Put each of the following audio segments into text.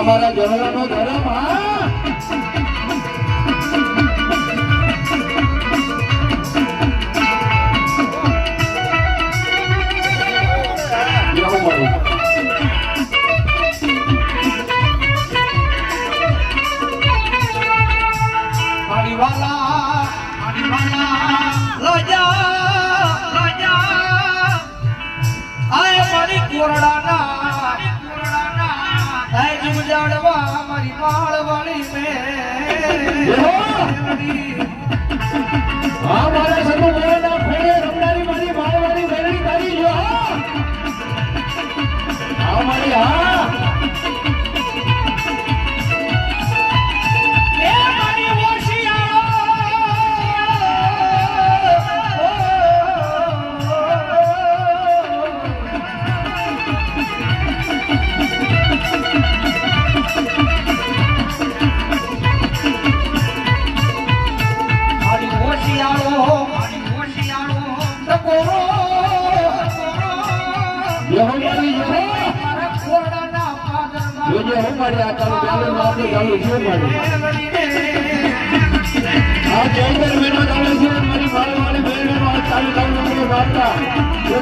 મારા જનોનો ધર્મ હા મારી માળ વાળી હા મારા સનુ મોરના ફોડે રમનારી મારી માળ વાળી મેળવી તારી જો હા મારી હા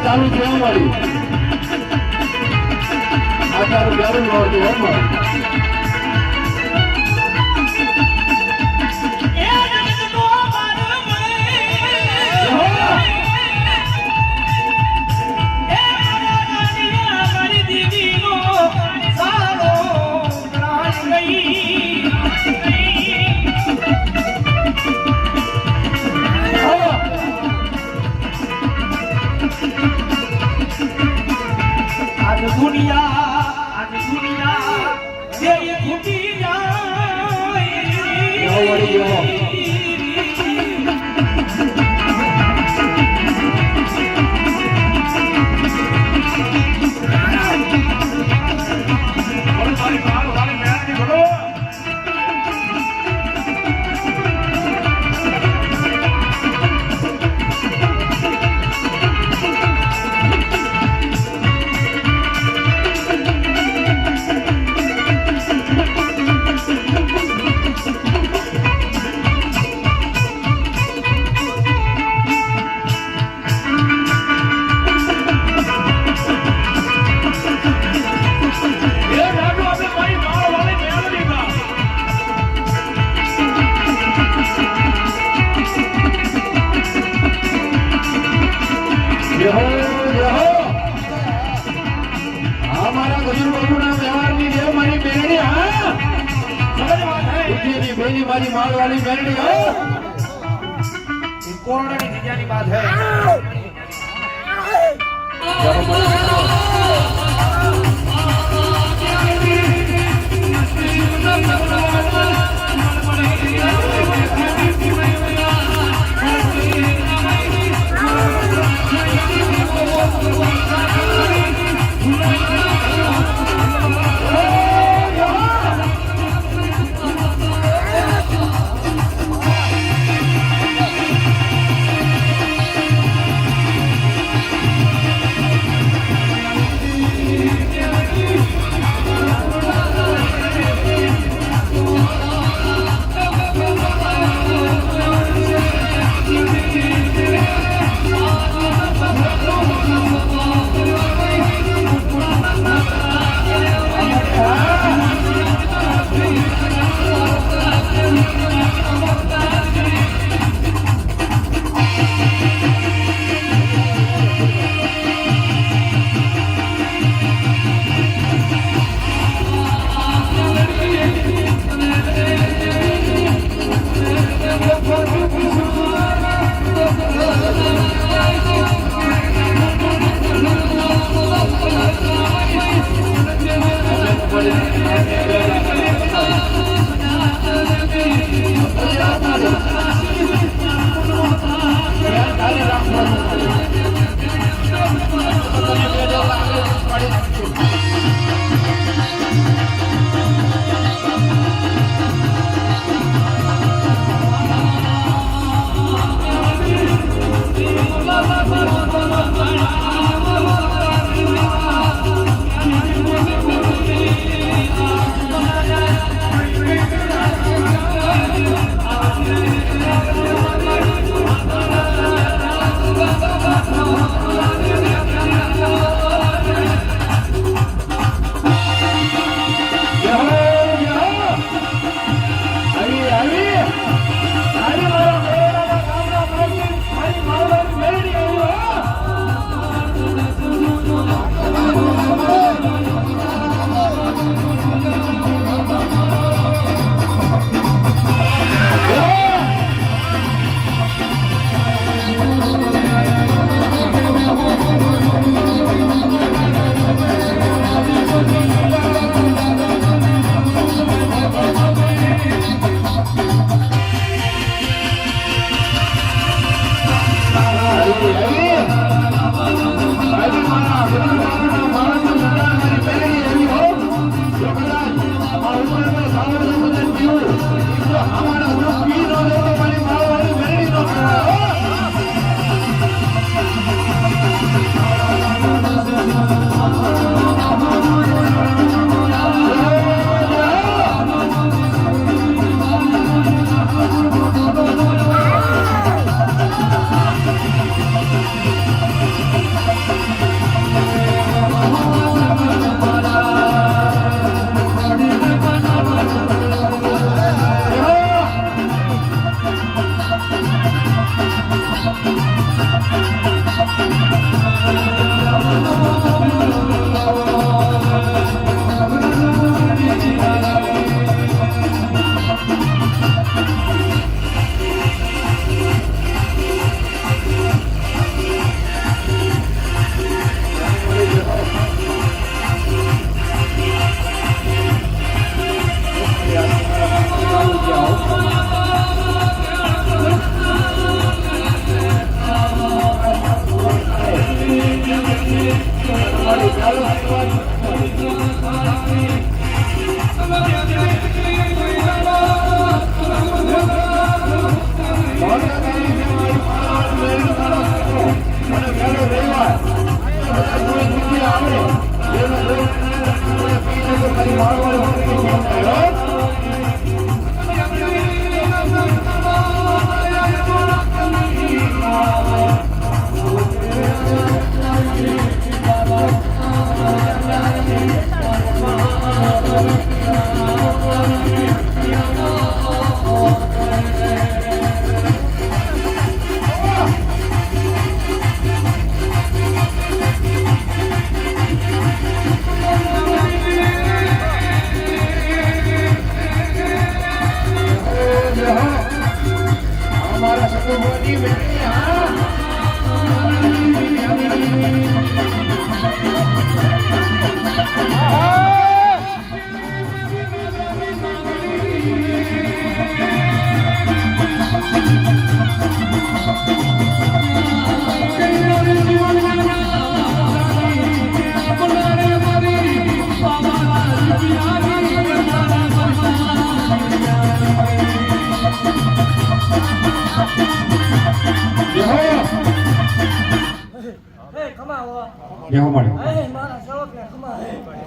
ચાલુ જોવા મળી આ તારું પ્યારું જોવા મળ્યું મારી માળ વાળી મેરડી હો કોરોના ની જગ્યાની વાત હે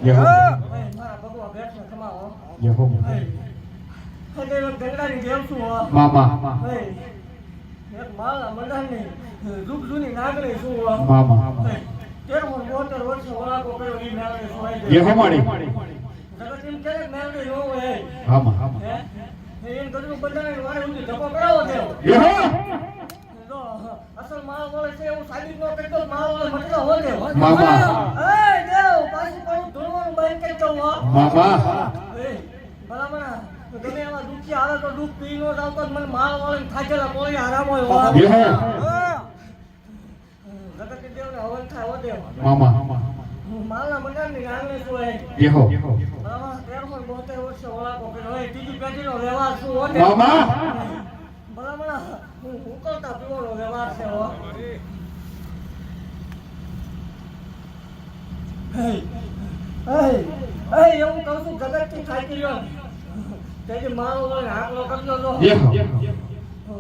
મારા ભગવા ભેટને કમાવો ગંગડાની દેવ છું મામા એક માળા મંડાણની જુગ જૂની નાગરી છું મામા 13-72 વર્ષ વળાકો કર્યો ઈ મેળવી સોય જે હમાડી જગત એમ કે મેળવી નો હોય આમાં હે એમ ગઢનું બંધારણ વાળે ઊંધી ધક્કો કરાવો દેવ જો અસલ માળ વળે છે એવું સાબિત નો કરતો માળ વળે મટલો હો દેવ મામા એ દેવ પાછું પાછું ધોવાનું બંધ કરી દઉં હો મામા એ ભલામણા ગમે એવા દુખી આવે તો દુઃખ પી નો જાવ તો મને માળ વળે થાકેલા કોઈ આરામ હોય હો જગત દેવને હવન થાય હો દેવ મામા માળના મંડાણની આંગણે શું હે જેહો ભલામણા 13-72 વર્ષ વળાકો કર્યો હોય ત્રીજી પેઢીનો વ્યવહાર શું હો દેવ મામા ભલામણા હું ઉકળતા પીવાનો વ્યવહાર છે હો એવું કહું છું જગતથી થાકી ગયો તેથી માળો વળે હાકલો કરજો તો જેહો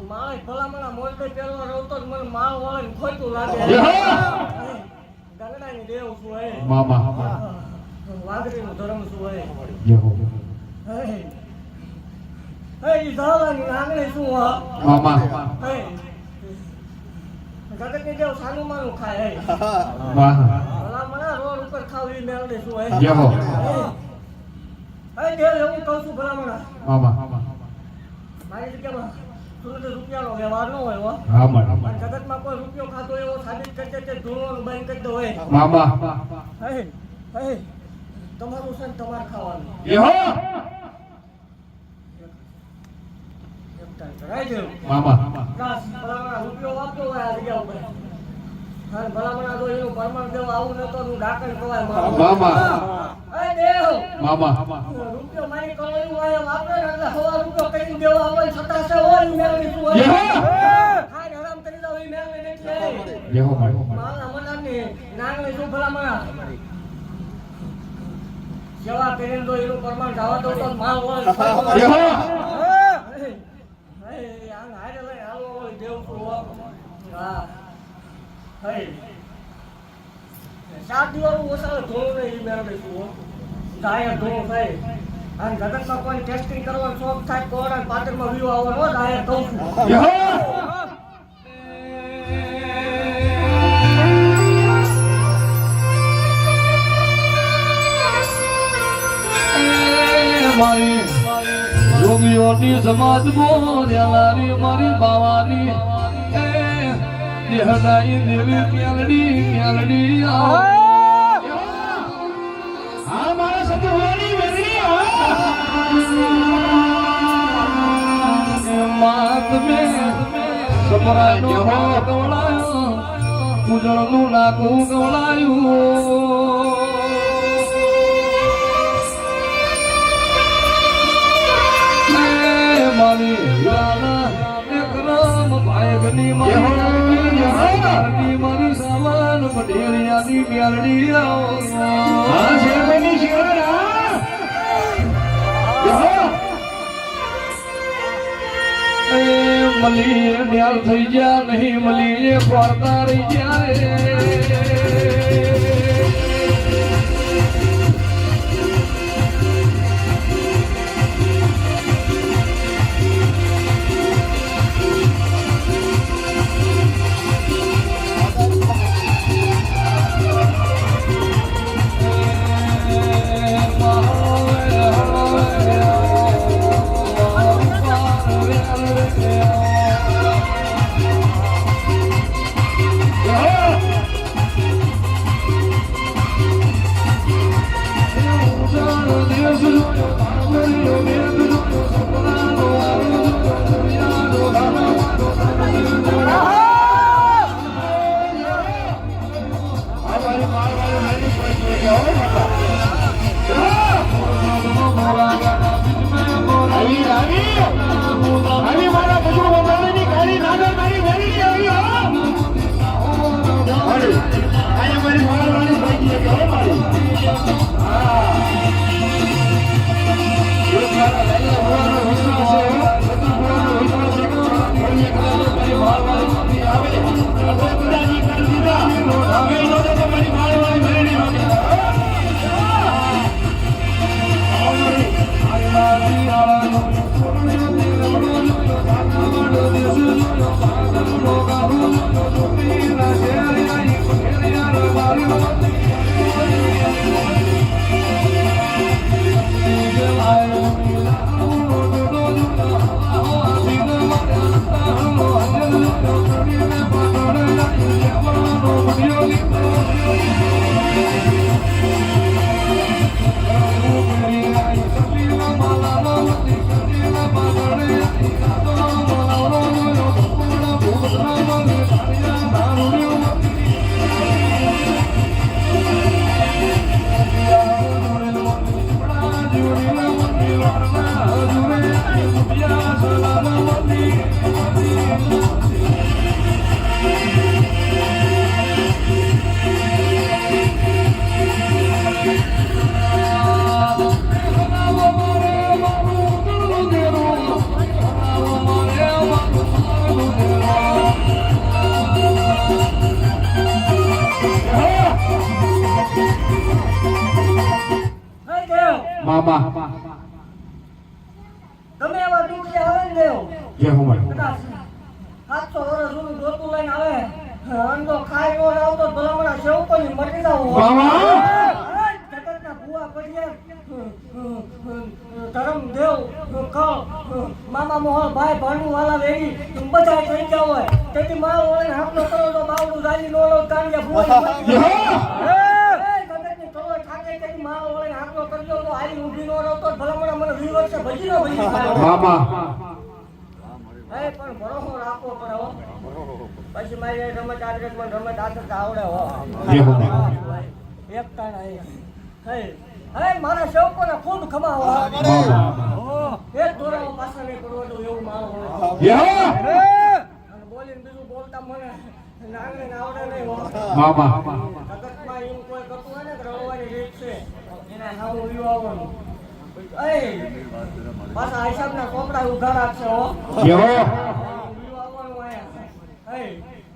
માળે ભલામણા મોઢે પહેલો રહતો મને માળ વળે ખોટું લાગે ગંગડાની દેવ શું હે મામા વાઘરીનું ધર્મ શું હે જેહો ઈ ધાવાની આંગણે શું હો મામા જગતની દેવ સાનું માનું ખાય વાહ ભલામણા રોડ ઉપર ખાવ ઈ મેળવે શું હે જેહો દેવ એવું કહું છું ભલામણા મામા મારી જગ્યામાં સુરત રૂપિયાનો વ્યવહાર ન હોય હો મામા જગતમાં કોઈ રૂપિયો ખાતો એવો સાબિત કરશે તે ધૂળવાનું બંધ કરી દો હોય મામા તમારું છે ને તમારે ખાવાનું જેહો કરાય દેવ મામા ભલામણા રૂપિયો વાપરો હોય આ જગ્યા ઉપર હા ભલામણા જો એનું પરમાણ દેવ આવું નતો હું ડાકણ કવાય મામા દેવ મામા રૂપિયો મારી કળાયું હોય વાપરે ને એટલે હવા રૂપિયો કરીને દેવા હોય છતાં છે હોય મેળવી શું હોય ખાઈ હરામ કરી દો એ મેળવી નથી જેહો મારા મનાની નાંગણી શું ભલામણા સેવા કરીને દો એનું પ્રમાણ જવા દો તો માલ હોય જેહો આંગ હારે લઈ હાલો હોય દેવ શું હા સાત દિવસ ઓછા ધોળું નહીં મેળવે શું ડાયર ધોળું થાય અને જગતમાં કોઈ ટેસ્ટિંગ કરવાનો શોખ થાય કોણ પાટણમાં વ્યૂ આવવાનો ડાયર કહું છું મારી યોગીઓની સમાજ બોલારી મારી બાવાની દેહનાઈ દેવી ક્યાલડી હા મારા સતુવાની મેરી માત મે સપરાનો ગવડાયો ઉજળનું નાકું ગવડાયું મારી રાણા એકરામ ભાઈગની મારી સામાન પટેલિયાની ક્યાલડી હા શેરબની શિરોડા જેહો મલીએ ન્યાલ થઈ ગયા નહીં મલીએ પડતા રહી ગયા મામા તમે એવા દુઃખ આવે ને દેવ જય હો મારી કદાચ 700 વર્ષ જૂનું જોતું લઈને આવે અંડો ખાઈ નો આવતો ભલામણા સેવકોની મટી જાવ મામા જગતના ભૂવા પડ્યા ધરમ દેવ કળ મામા મોહન ભાઈ ભાંડુ વાલા વેરી બધા થઈ ગયા હોય તેથી મારો ઓળે હાથનો કરો તો બાવડું જાલી નો લો કાંડિયા ભૂવા જગતની કળો ઠાકે તેથી મારો ઓળે હાથનો કરજો તો આલી ઊભી નો રહો તો ભલામણા મને 20 વર્ષે ભજી નો ભજી મામા પણ ભરોસો રાખવો પડે હો પછી મારી રમત આદરેકમાં રમત આદત આવડે હો જય હો એક ટાણા હે હે મારા સેવકોને ખૂબ ખમાવો એક દોરાઓ પાછા નહીં કરવાનું એવું મારો હોય જય હો અને બોલીને બીજું બોલતા મને નાંગને આવડે નહીં હો મામા જગતમાં એવું કોઈ કરતું હોય ને કે રળવાની રીત છે એના નામ વિવાહવાનું એ પાછા હિસાબના કોપડા ઉઘા રાખશે હો જય હો વિવાહવાનું આયા એ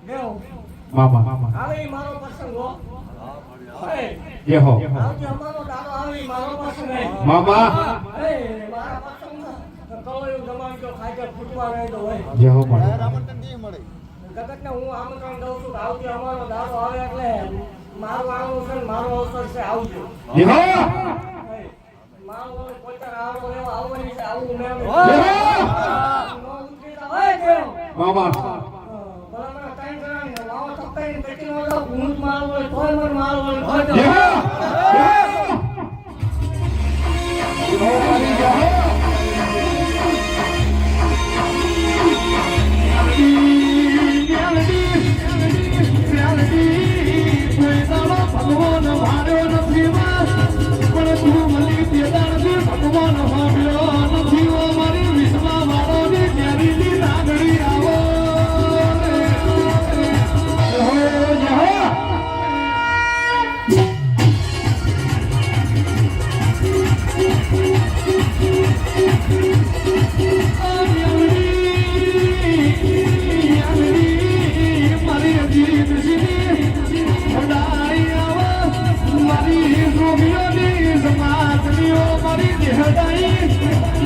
દેવ મામા આવે ઈ મારો પ્રસંગ હો એ જય હો આવતી અમારો દાડો આવી મારો પ્રસંગ હે મામા એ મારા પ્રસંગમાં કલોયું જમાડજો ખાજે ફૂટવા નહીં દો હોય જય હો મારી જગતને હું આમંત્રણ દઉં છું કે આવતી અમારો દાડો આવે એટલે મારું આવું છે ને મારો અવસર છે આવજો જય હો મારો પોતાનો આવડો એવો આવવાની છે આવું મેં નો ઉતરી જાવ એ દેવ મામા ભલામણા ટાઈમ કરાવીને વાવો થપાઈને બેઠી નો જાવ હું જ મારો હોય તોય મને મારો હોય હોય જય હો જય હો મારી જય હો ભગવાન માર્યો નથી પણ તું મળી તે દાડથી ભગવાન માર્યો નથી મારી વિશ્વા વાળોની ક્યારીની લાગણી આવો જય હો મારી જીત મારી રોમિયોની સમાજનીઓ મારી દેહદાઈ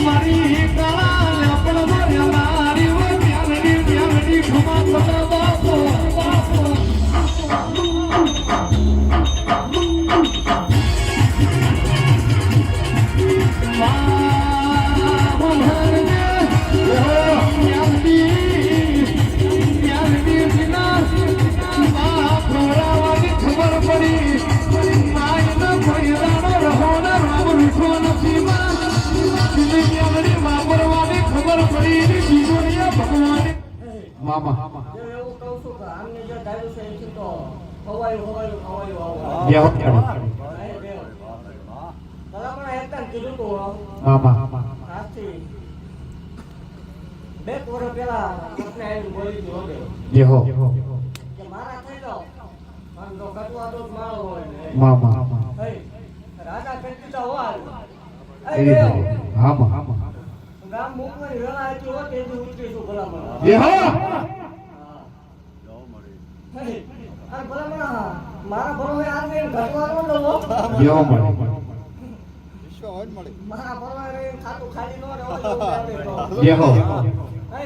મારી કાળા પણ મારી મારી ખમા થતા બાપો બાપો ખબર પડી મામા એવું કહું છું કે આમને જે ધાર્યું છે એથી તો ખવાયું આવો જય હો ભલામણા એકદમ કીધું તું મામા આજથી 2 વર્ષ પહેલા આપણે આવીને બોલી હતી હોતે જય હો કે મારા થઈ જાઓ અને તો કટવા તો મારો હોય ને મામા હે રાજા કહેતી તો હોય એ એ દેવ હા મામા ગામ મૂકવાની વેલા હતી હોત એથી ઉતરીશું ભલામણા જય હો હે અને ભલામણા મારા ભરોસે આને ઘટવાનો ન દો જય હો મારી મારા ભરોસે ખાતું ખાલી ન રહો એવું જય હો હે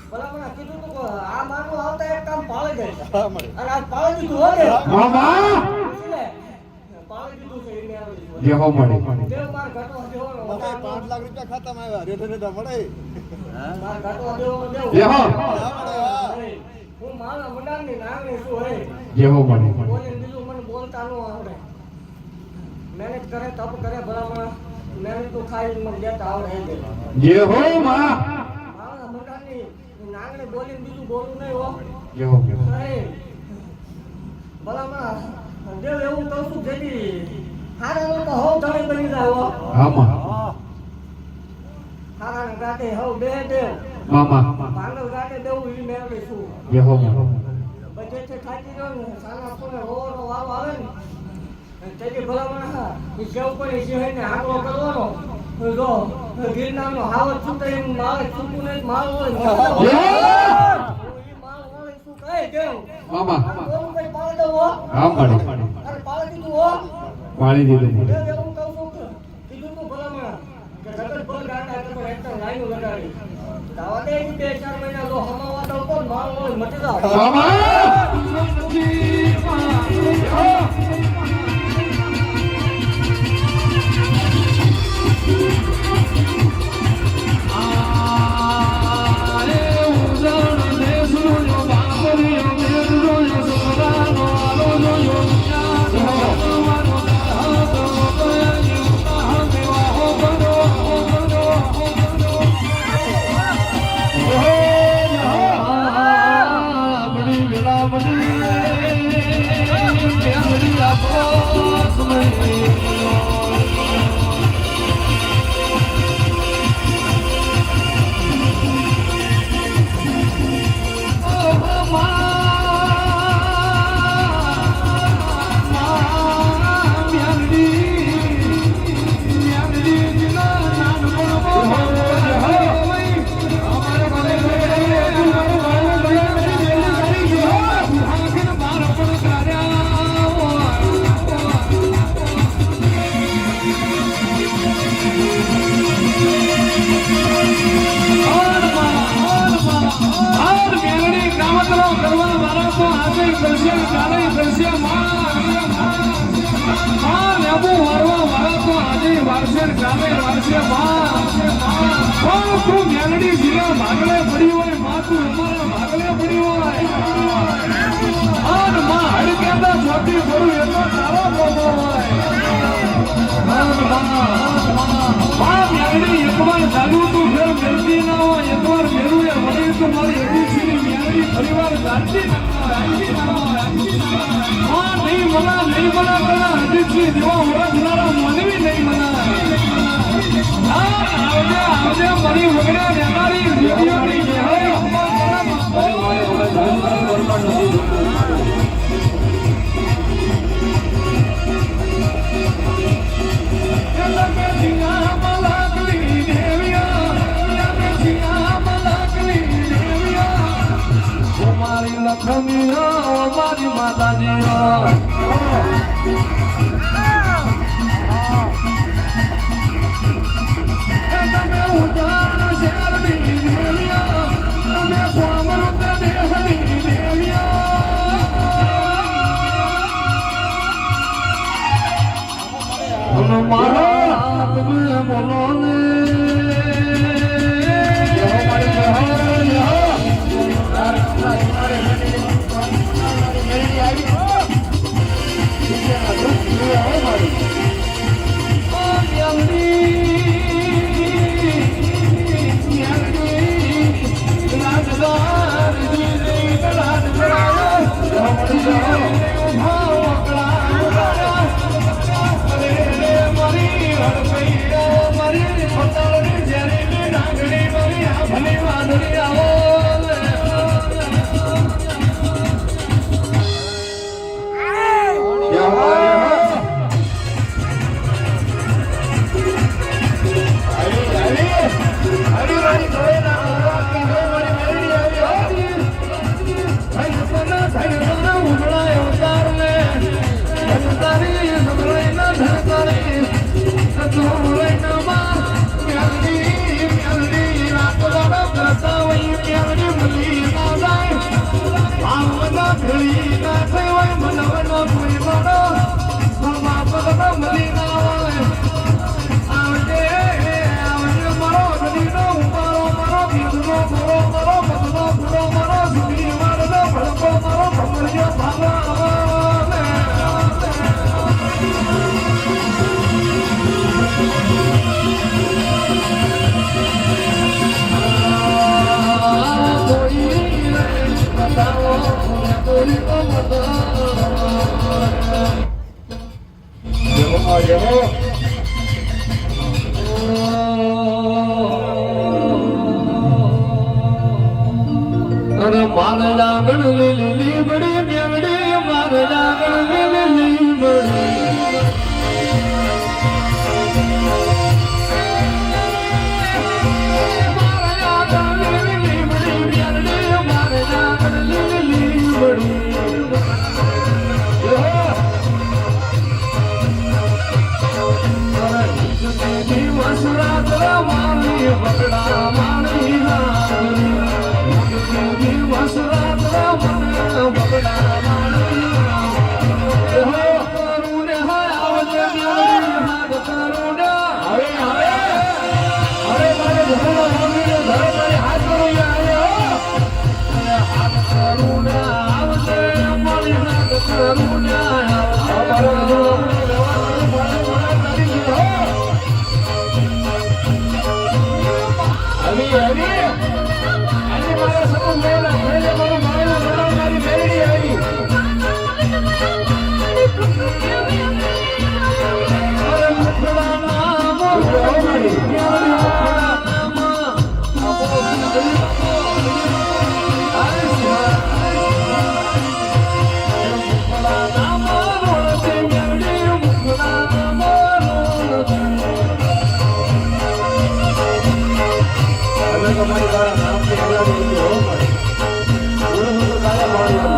ભલામણા કીધું તું કે આ માનું આવતા એક કામ પાળી દે અને આ પાળી દીધું હો ને મામા પાળી દીધું છે એને આવી જય હો મારી દેવ માર ઘટવા દેવો ને 5 લાખ રૂપિયા ખાતામાં આવ્યા રેઠે મળે માર ઘટવા દેવો દેવ જય હો હું મારા મંડાની નાંગણી છું હે જય હો મારી બોલે બીજું મને બોલતા ન આવડે મહેનત કરે તપ કરે ભલામણ મહેનત તો ખાઈ મને દેતા આવડે હે દેવ જય હો માં મારા મંડાની નાંગણી બોલીને બીજું બોલવું નહીં હો જય હો હે ભલામણ દેવ એવું કહું છું જેથી હારા તો હો ધણી બની જાય હો હા માં હારા ગાતે હો બે દેવ મામા પાંડવ ગાતે દેવું ઈ મેળવી છું જય હો માં બધેથી થાકી ગયો ને સાના કોને રોવાનો વારો આવે ને તેથી ભલામણ હા એ સેવકોની સિંહને આંકડો કરવાનો જો ગિરનારનો હાવત છૂટે એમ મારે છૂટું નહીં માલ હોય જય હો ઈ માલ હોય શું કહે દેવ મામા કોણ કઈ પાળ દઉં હો હા મારી અરે પાળ દીધું હો પાણી દીધું દેવ એવું કહું છું કે કીધું ટ્રેક્ટર લાઈનો લગાડી દાવા દે 2-4 મહિના તો હમાવા તો કોણ માલ હોય મટી જાવ વસરા મારી વગડા આજે મારા સમૂહ મેળા મેળે મારું મારું રડાવનારી મેળડી આવી અરે મુખડા નામ તમારી વાળા નામથી આગળ જઈ હો મળે હું તો કાયા મારી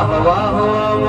હવા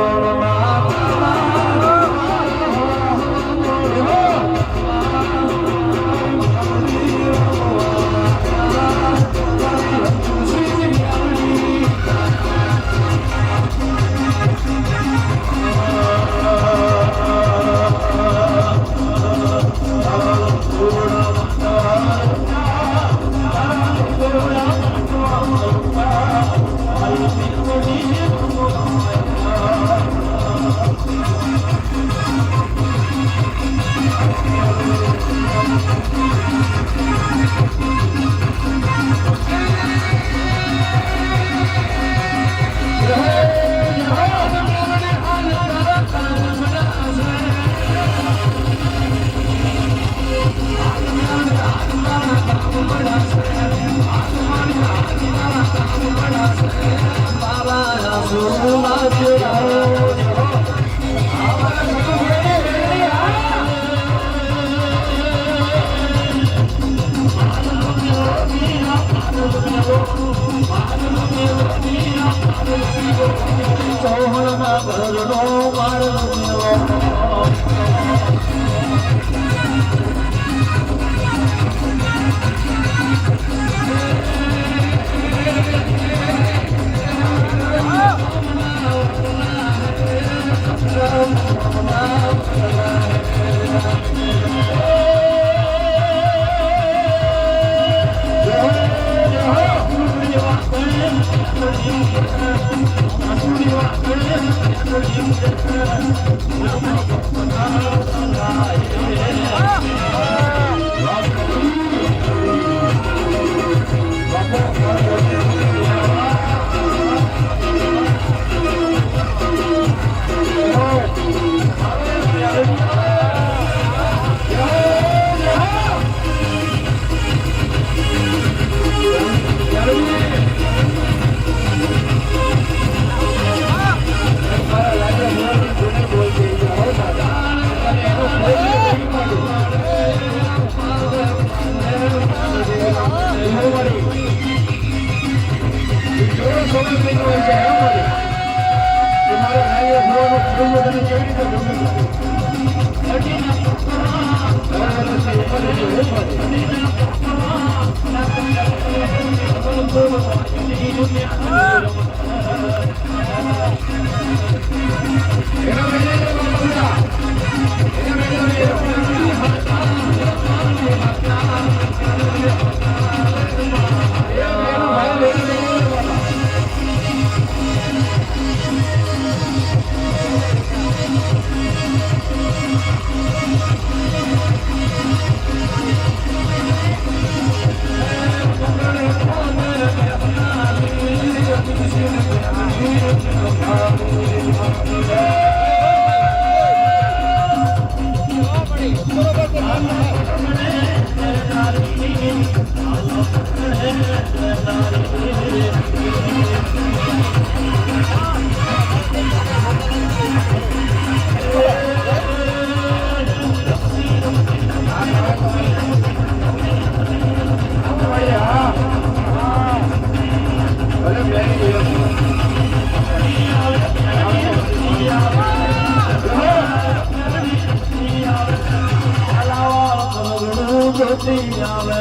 નહીં આવે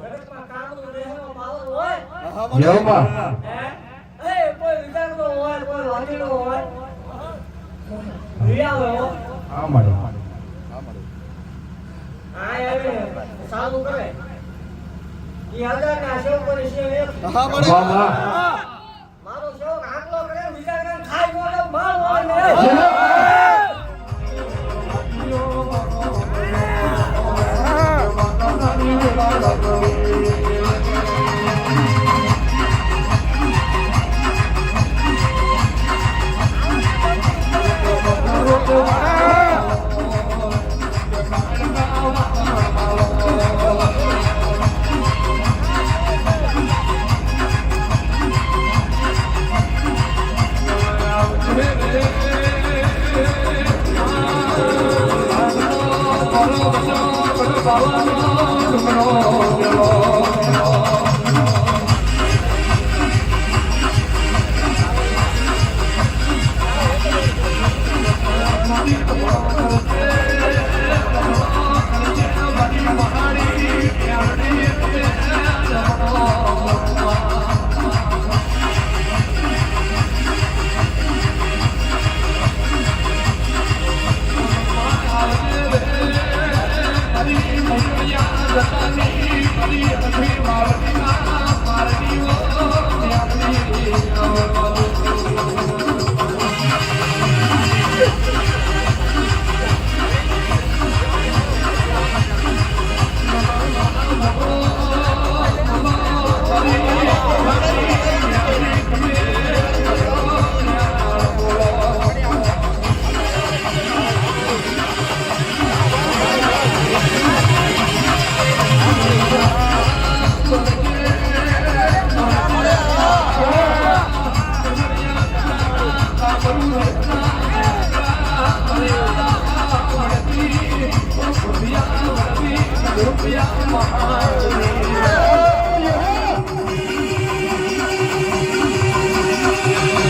જગતમાં કાળું રહેવાનો પાવર હોય હા મળે હે એ કોઈ વિચારતો હોય કોઈ વાંચેલો હોય રિયા હોય હા મળે આ આવે સારું કરે ઈ હજાર ના સેવકોની સેવ એક હા મળે મારો સેવક આંકલો કરે વિચાર કરે ખાઈ ગયો માર હોય ને રૂપિયા મહારાજ